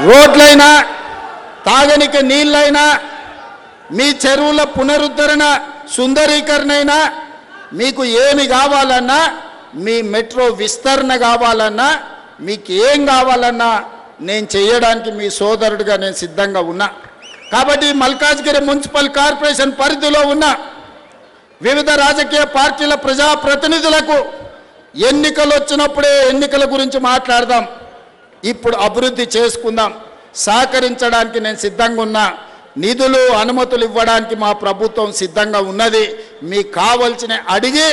రోడ్లైనా తాగనికి నీళ్ళైనా మీ చెరువుల పునరుద్ధరణ సుందరీకరణ అయినా మీకు ఏమి కావాలన్నా మీ మెట్రో విస్తరణ కావాలన్నా మీకు ఏం కావాలన్నా నేను చేయడానికి మీ సోదరుడిగా నేను సిద్ధంగా ఉన్నా కాబట్టి మల్కాజ్గిరి మున్సిపల్ కార్పొరేషన్ పరిధిలో ఉన్న వివిధ రాజకీయ పార్టీల ప్రజాప్రతినిధులకు ఎన్నికలు వచ్చినప్పుడే ఎన్నికల గురించి మాట్లాడదాం ఇప్పుడు అభివృద్ధి చేసుకుందాం సహకరించడానికి నేను సిద్ధంగా ఉన్నా నిధులు అనుమతులు ఇవ్వడానికి మా ప్రభుత్వం సిద్ధంగా ఉన్నది మీకు కావాల్సిన అడిగి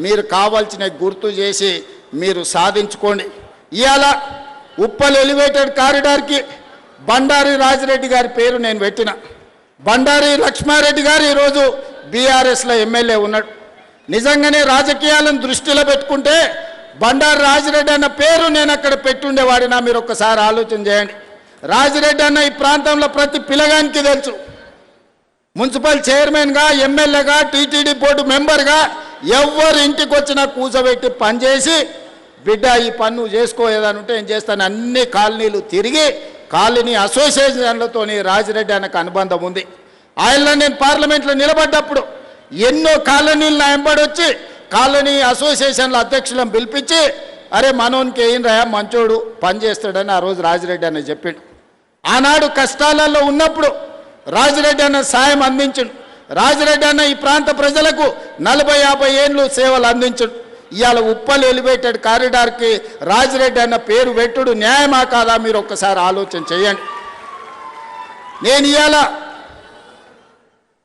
మీరు కావాల్సిన గుర్తు చేసి మీరు సాధించుకోండి ఇయాల ఉప్పల్ ఎలివేటెడ్ కారిడార్కి బండారి రాజిరెడ్డి గారి పేరు నేను పెట్టిన బండారి లక్ష్మారెడ్డి గారు ఈరోజు బీఆర్ఎస్లో ఎమ్మెల్యే ఉన్నాడు నిజంగానే రాజకీయాలను దృష్టిలో పెట్టుకుంటే బండారి రాజిరెడ్డి అన్న పేరు నేను అక్కడ పెట్టుండేవాడినా మీరు ఒక్కసారి ఆలోచన చేయండి రాజిరెడ్డి అన్న ఈ ప్రాంతంలో ప్రతి పిల్లగానికి తెలుసు మున్సిపల్ చైర్మన్గా ఎమ్మెల్యేగా టీటీడీ బోర్డు మెంబర్గా ఎవరు ఇంటికి వచ్చినా కూర్చోబెట్టి పనిచేసి బిడ్డ ఈ పన్ను చేసుకోలేదని ఉంటే ఏం చేస్తాను అన్ని కాలనీలు తిరిగి కాలనీ అసోసియేషన్లతో రాజిరెడ్డి అన్నకు అనుబంధం ఉంది ఆయనలో నేను పార్లమెంట్లో నిలబడ్డప్పుడు ఎన్నో కాలనీలు నా వెంబడొచ్చి కాలనీ అసోసియేషన్ల అధ్యక్షులను పిలిపించి అరే మనోనికి ఏం రా మంచోడు పని చేస్తాడని ఆ రోజు రాజిరెడ్డి అన్న చెప్పిండు ఆనాడు కష్టాలలో ఉన్నప్పుడు రాజిరెడ్డి అన్న సాయం అందించండు రాజిరెడ్డి అన్న ఈ ప్రాంత ప్రజలకు 40-50 ఏళ్ళు సేవలు అందించడు ఇవాళ ఉప్పల్ ఎలివేటెడ్ కారిడార్కి రాజిరెడ్డి అన్న పేరు పెట్టుడు న్యాయమా కాదా మీరు ఒక్కసారి ఆలోచన చేయండి నేను ఇవాళ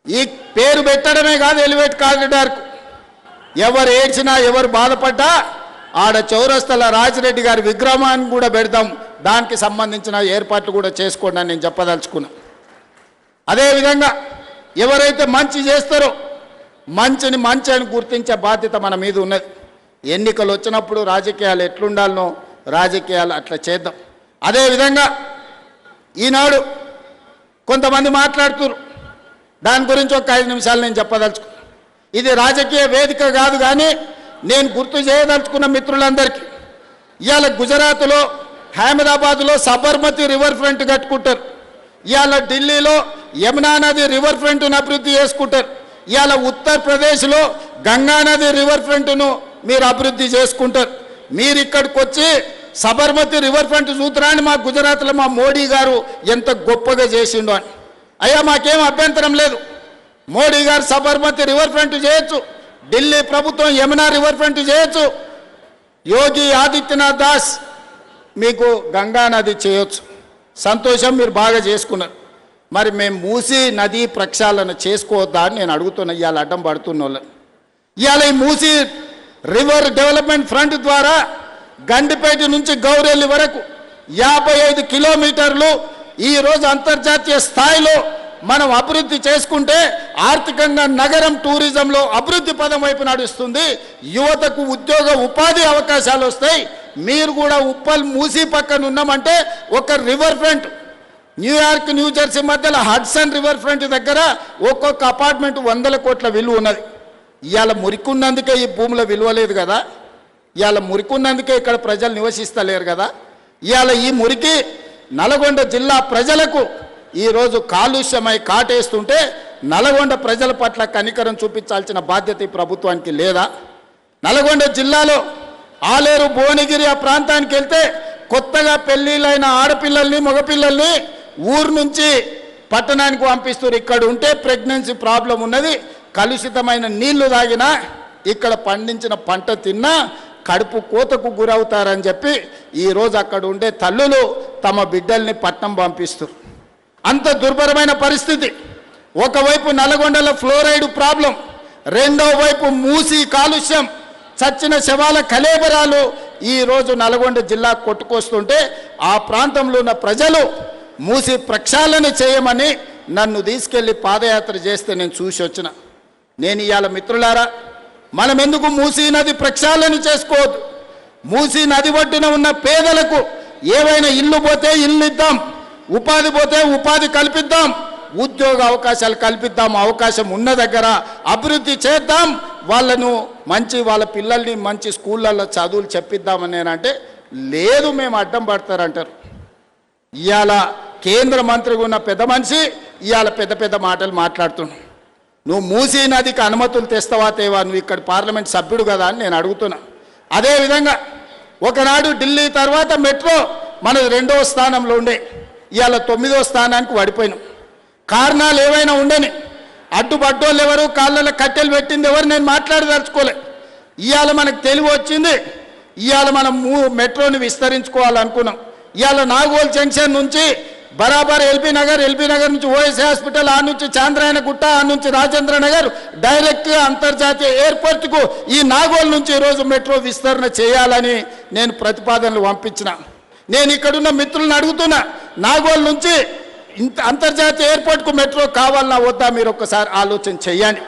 ఈ పేరు పెట్టడమే కాదు ఎలివేట్ కారిడార్కు ఎవరు ఏడ్చినా ఎవరు బాధపడ్డా ఆడ చౌరస్తల రాజిరెడ్డి గారి విగ్రహాన్ని కూడా పెడదాం దానికి సంబంధించిన ఏర్పాట్లు కూడా చేసుకోండి అని నేను చెప్పదలుచుకున్నా అదేవిధంగా ఎవరైతే మంచి చేస్తారో మంచిని మంచి అని గుర్తించే బాధ్యత మన మీద ఉన్నది ఎన్నికలు వచ్చినప్పుడు రాజకీయాలు ఎట్లుండాలనో రాజకీయాలు అట్లా చేద్దాం అదేవిధంగా ఈనాడు కొంతమంది మాట్లాడుతున్నారు దాని గురించి ఒక 5 నిమిషాలు నేను చెప్పదలుచుకున్నా ఇది రాజకీయ వేదిక కాదు కానీ నేను గుర్తు చేయదలుచుకున్న మిత్రులందరికీ ఇవాళ గుజరాత్లో అహ్మదాబాద్లో సబర్మతి రివర్ ఫ్రంట్ కట్టుకుంటారు ఇవాళ ఢిల్లీలో యమునా నది రివర్ ఫ్రంట్ను అభివృద్ధి చేసుకుంటారు ఇవాళ ఉత్తరప్రదేశ్లో గంగా నది రివర్ ఫ్రంట్ను మీరు అభివృద్ధి చేసుకుంటారు మీరు ఇక్కడికి వచ్చి సబర్మతి రివర్ ఫ్రంట్ సూత్రాన్ని మా గుజరాత్లో మా మోడీ గారు ఎంత గొప్పగా చేసిండో అని అయ్యా మాకేం అభ్యంతరం లేదు మోడీ గారు సబర్మతి రివర్ ఫ్రంట్ చేయొచ్చు ఢిల్లీ ప్రభుత్వం యమునా రివర్ ఫ్రంట్ చేయొచ్చు యోగి ఆదిత్యనాథ్ దాస్ మీకు గంగా నది చేయొచ్చు సంతోషం మీరు బాగా చేసుకున్నారు మరి మేము మూసీ నది ప్రక్షాళన చేసుకోవద్దా అని నేను అడుగుతున్నా ఇవాళ అడ్డం పడుతున్న వాళ్ళని ఇవాళ ఈ మూసీ రివర్ డెవలప్మెంట్ ఫ్రంట్ ద్వారా గండిపేట నుంచి గౌరెల్లి వరకు 55 కిలోమీటర్లు ఈరోజు అంతర్జాతీయ స్థాయిలో మనం అభివృద్ధి చేసుకుంటే ఆర్థికంగా నగరం టూరిజంలో అభివృద్ధి పదం వైపు నడుస్తుంది యువతకు ఉద్యోగ ఉపాధి అవకాశాలు వస్తాయి మీరు కూడా ఉప్పల్ మూసీ పక్కన ఉన్నామంటే ఒక రివర్ ఫ్రంట్ న్యూయార్క్ న్యూజెర్సీ మధ్యలో హడ్సన్ రివర్ ఫ్రంట్ దగ్గర ఒక్కొక్క అపార్ట్మెంట్ 100 కోట్ల విలువ ఉన్నది ఇవాళ మురికున్నందుకే ఈ భూమిలో విలువ లేదు కదా ఇవాళ మురికున్నందుకే ఇక్కడ ప్రజలు నివసిస్తలేరు కదా ఇవాళ ఈ మురికి నల్గొండ జిల్లా ప్రజలకు ఈరోజు కాలుష్యమై కాటేస్తుంటే నల్గొండ ప్రజల పట్ల కనికరం చూపించాల్సిన బాధ్యత ఈ ప్రభుత్వానికి లేదా నల్గొండ జిల్లాలో ఆలేరు భువనగిరి ఆ ప్రాంతానికి వెళ్తే కొత్తగా పెళ్ళిళ్ళైన ఆడపిల్లల్ని మగపిల్లల్ని ఊరు నుంచి పట్టణానికి పంపిస్తారు ఇక్కడ ఉంటే ప్రెగ్నెన్సీ ప్రాబ్లం ఉన్నది కలుషితమైన నీళ్లు తాగినా ఇక్కడ పండించిన పంట తిన్నా కడుపు కోతకు గురవుతారని చెప్పి ఈరోజు అక్కడ ఉండే తల్లులు తమ బిడ్డల్ని పట్నం పంపిస్తారు అంత దుర్భరమైన పరిస్థితి ఒకవైపు నల్గొండలో ఫ్లోరైడ్ ప్రాబ్లం రెండో వైపు మూసి కాలుష్యం చచ్చిన శవాల కలేబరాలు ఈరోజు నల్గొండ జిల్లా కొట్టుకొస్తుంటే ఆ ప్రాంతంలో ఉన్న ప్రజలు మూసి ప్రక్షాళన చేయమని నన్ను తీసుకెళ్లి పాదయాత్ర చేస్తే నేను చూసి వచ్చిన నేను ఇవాళ మిత్రులారా మనం ఎందుకు మూసీ నది ప్రక్షాళన చేసుకోవద్దు మూసీ నది ఒడ్డున ఉన్న పేదలకు ఏవైనా ఇల్లు పోతే ఇల్లు ఇద్దాం ఉపాధి పోతే ఉపాధి కల్పిద్దాం ఉద్యోగ అవకాశాలు కల్పిద్దాం అవకాశం ఉన్న దగ్గర అభివృద్ధి చేద్దాం వాళ్ళను మంచి వాళ్ళ పిల్లల్ని మంచి స్కూళ్ళల్లో చదువులు చెప్పిద్దామని నేనంటే లేదు మేము అడ్డం పడతారంటారు ఇవాళ కేంద్ర మంత్రిగా ఉన్న పెద్ద మనిషి ఇవాళ పెద్ద పెద్ద మాటలు మాట్లాడుతున్నావు. నువ్వు మూసీ నదికి అనుమతులు తెస్తావా తేవా, నువ్వు ఇక్కడ పార్లమెంట్ సభ్యుడు కదా అని నేను అడుగుతున్నా. అదేవిధంగా ఒకనాడు ఢిల్లీ తర్వాత మెట్రో మనది 2వ స్థానంలో ఉండే, ఇవాళ 9వ స్థానానికి పడిపోయినాం. కారణాలు ఏవైనా ఉండని, అడ్డుపడ్డోళ్ళు ఎవరు, కాళ్ళలో కట్టెలు పెట్టింది ఎవరు, నేను మాట్లాడదలుచుకోలే. ఇవాళ మనకు తెలివి వచ్చింది, ఇవాళ మనం మెట్రోని విస్తరించుకోవాలనుకున్నాం. ఇవాళ నాగోల్ జంక్షన్ నుంచి బరాబర్ ఎల్బీ నగర్ నుంచి ఓఎస్ఏ హాస్పిటల్, ఆ నుంచి చాంద్రాయణ గుట్ట, ఆ నుంచి రాజేంద్ర నగర్ డైరెక్ట్గా అంతర్జాతీయ ఎయిర్పోర్ట్కు ఈ నాగోల్ నుంచి ఈరోజు మెట్రో విస్తరణ చేయాలని నేను ప్రతిపాదనలు పంపించిన. నేను ఇక్కడున్న మిత్రులను అడుగుతున్నా, నాగోల్ నుంచి అంతర్జాతీయ ఎయిర్పోర్ట్కు మెట్రో కావాలన్నా వద్దా, మీరు ఒక్కసారి ఆలోచన చెయ్యండి.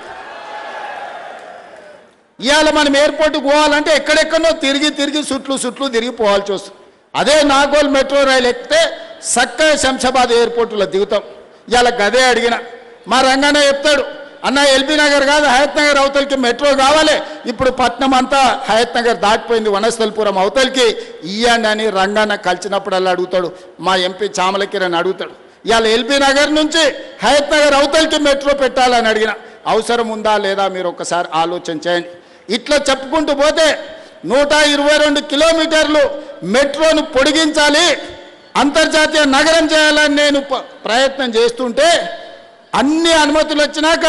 ఇవాళ మనం ఎయిర్పోర్ట్కి పోవాలంటే ఎక్కడెక్కడో తిరిగి చుట్లు తిరిగిపోవాల్సి వస్తుంది. అదే నాగోల్ మెట్రో రైలు ఎక్కితే చక్కగా శంషాబాద్ ఎయిర్పోర్టులో దిగుతాం. ఇవాళ గదే అడిగిన, మా రంగన్న చెప్తాడు, అన్న ఎల్బీ నగర్ కాదు హయత్ నగర్ అవతలికి మెట్రో కావాలి, ఇప్పుడు పట్నం అంతా హయత్ నగర్ దాటిపోయింది, వనస్థలపురం అవతలికి ఇయ్యండి అని రంగన్న కలిసినప్పుడల్లా అడుగుతాడు. మా ఎంపీ చామల కిరణ్ అడుగుతాడు, ఇవాళ ఎల్బీ నగర్ నుంచి హయత్ నగర్ అవతలికి మెట్రో పెట్టాలని అడిగిన. అవసరం ఉందా లేదా మీరు ఒక్కసారి ఆలోచన చేయండి. ఇట్లా చెప్పుకుంటూ పోతే 122 కిలోమీటర్లు మెట్రోను పొడిగించాలి, అంతర్జాతీయ నగరం చేయాలని నేను ప్రయత్నం చేస్తుంటే అన్ని అనుమతులు వచ్చినాక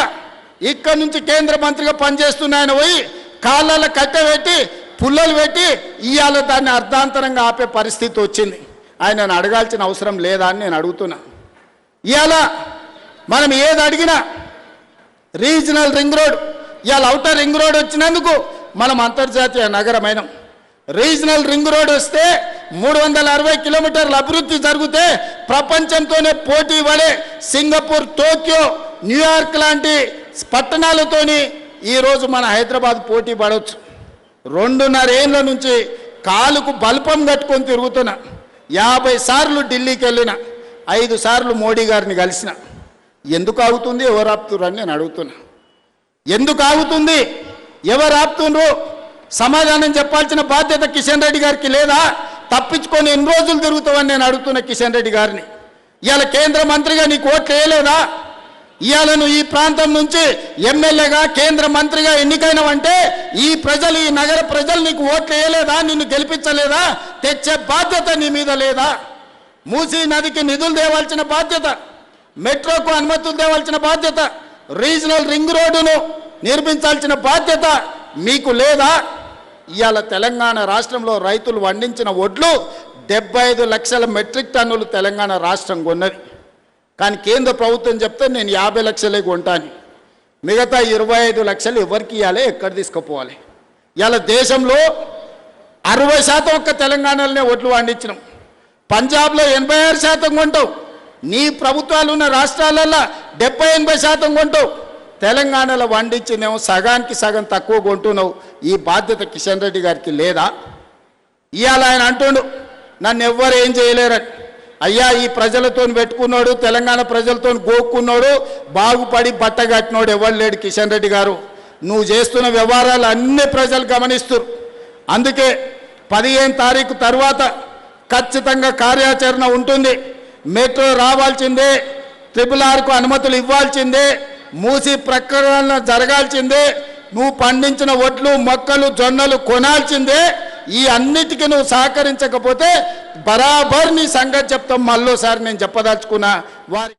ఇక్కడి నుంచి కేంద్ర మంత్రిగా పనిచేస్తున్న ఆయన పోయి కాళ్ళ కట్టెపెట్టి పుల్లలు పెట్టి ఇవాళ దాన్ని అర్ధాంతరంగా ఆపే పరిస్థితి వచ్చింది. ఆయనను అడగాల్సిన అవసరం లేదా అని నేను అడుగుతున్నా. ఇవాళ మనం ఏది అడిగినా రీజనల్ రింగ్ రోడ్, ఇవాళ ఔటర్ రింగ్ రోడ్ వచ్చినందుకు మనం అంతర్జాతీయ నగరమైనాం. రీజనల్ రింగ్ రోడ్ వస్తే 360 కిలోమీటర్ల అభివృద్ధి జరిగితే ప్రపంచంతోనే పోటీ పడే సింగపూర్, టోక్యో, న్యూయార్క్ లాంటి పట్టణాలతోని ఈరోజు మన హైదరాబాద్ పోటీ పడవచ్చు. 2.5 ఏళ్ళ నుంచి కాలుకు బల్పం కట్టుకొని తిరుగుతున్నా. 50 సార్లు ఢిల్లీకి వెళ్ళిన, 5 సార్లు మోడీ గారిని కలిసిన. ఎందుకు ఆగుతుంది, ఎవరు ఆపుతున్నారు నేను అడుగుతున్నా. ఎందుకు ఆగుతుంది, ఎవరు ఆపుతుండ్రు, సమాధానం చెప్పాల్సిన బాధ్యత కిషన్ రెడ్డి గారికి లేదా? తప్పించుకొని ఎన్ని రోజులు తిరుగుతావని నేను అడుగుతున్న కిషన్ రెడ్డి గారిని. ఇవాళ కేంద్ర మంత్రిగా నీకు ఓట్లు వేయలేదా? ఇవాళ నువ్వు ఈ ప్రాంతం నుంచి ఎమ్మెల్యేగా కేంద్ర మంత్రిగా ఎన్నికైనవంటే ఈ ప్రజలు, ఈ నగర ప్రజలు నీకు ఓట్లు వేయలేదా? నిన్ను గెలిపించలేదా? తెచ్చే బాధ్యత నీ మీద లేదా? మూసీ నదికి నిధులు తేవాల్సిన బాధ్యత, మెట్రోకు అనుమతులు తేవాల్సిన బాధ్యత, రీజనల్ రింగ్ రోడ్డును నిర్మించాల్సిన బాధ్యత మీకు లేదా? ఇవాళ తెలంగాణ రాష్ట్రంలో రైతులు పండించిన వడ్లు 75 లక్షల మెట్రిక్ టన్నులు తెలంగాణ రాష్ట్రం కొన్నది. కానీ కేంద్ర ప్రభుత్వం చెప్తే నేను 50 లక్షలే కొంటాను, మిగతా 25 లక్షలు ఎవరికి ఇవ్వాలి, ఎక్కడ తీసుకుపోవాలి? ఇవాళ దేశంలో 60% ఒక్క తెలంగాణలోనే వడ్లు పండించినాం. పంజాబ్లో 86% కొంటావు, నీ ప్రభుత్వాలు ఉన్న రాష్ట్రాలలో 70-80% కొంటావు. తెలంగాణలో వండించినేమో సగానికి సగం తక్కువ కొంటున్నావు. ఈ బాధ్యత కిషన్ రెడ్డి గారికి లేదా? ఇవాళ ఆయన అంటుండు నన్ను ఎవ్వరు ఏం చేయలేరని. అయ్యా, ఈ ప్రజలతో పెట్టుకున్నాడు, తెలంగాణ ప్రజలతో గోక్కున్నాడు, బాగుపడి బట్ట కట్టినోడు ఎవరు లేడు కిషన్ రెడ్డి గారు. నువ్వు చేస్తున్న వ్యవహారాలు అన్ని ప్రజలు గమనిస్తారు. అందుకే 15 తారీఖు తర్వాత ఖచ్చితంగా కార్యాచరణ ఉంటుంది. మెట్రో రావాల్సిందే, RRRకు అనుమతులు ఇవ్వాల్సిందే, మూసి ప్రకరణ జరగాల్సిందే, నువ్వు పండించిన వడ్లు, మొక్కలు, జొన్నలు కొనాల్సిందే. ఈ అన్నిటికీ నువ్వు సహకరించకపోతే బరాబర్ నీ సంగతి చెప్తాం. మళ్ళోసారి నేను చెప్పదలుచుకున్నా వారి